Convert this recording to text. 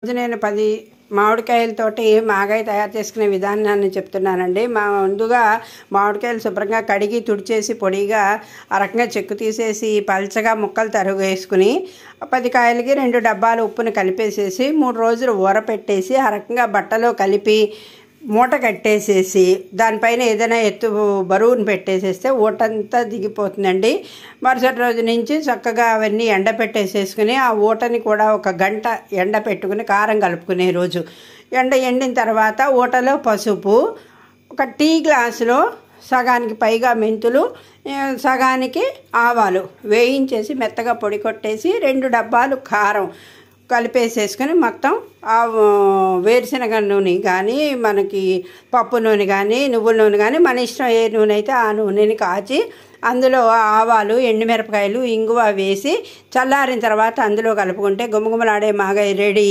రోజు నేను 10 మామిడికాయలతోటి మాగాయి తయారు చేసుకునే విధానాన్ని చెప్తున్నానండి. ముందుగా మామిడికాయలు శుభ్రంగా కడిగి తుడిచేసి పొడిగా ఆ రకంగా చెక్కు తీసేసి పల్చగా ముక్కలు తరుగు వేసుకుని 10 కాయలకి 2 డబ్బాలు ఉప్పుని కలిపేసేసి 3 రోజులు ఊరపెట్టేసి ఆ రకంగా బట్టలో కలిపి మూట కట్టేసేసి దానిపైన ఏదైనా ఎత్తు బరువును పెట్టేసేస్తే ఊటంతా దిగిపోతుందండి. మరుసటి రోజు నుంచి చక్కగా అవన్నీ ఎండపెట్టేసేసుకుని ఆ ఊటని కూడా 1 గంట ఎండ పెట్టుకుని కారం కలుపుకునే రోజు ఎండిన తర్వాత ఊటలో పసుపు, 1 టీ గ్లాసులో సగానికి పైగా మెంతులు, సగానికి ఆవాలు వేయించేసి మెత్తగా పొడి కొట్టేసి 2 డబ్బాలు కారం కలిపేసేసుకొని మొత్తం ఆ వేరుశనగ నూనె కానీ మనకి పప్పు నూనె కానీ నువ్వుల నూనె కానీ మన ఇష్టం ఏ నూనె అయితే ఆ నూనెని కాచి అందులో ఆవాలు, ఎండుమిరపకాయలు, ఇంగువ వేసి చల్లారిన తర్వాత అందులో కలుపుకుంటే గుమగుమలాడే మాగాయి రెడీ.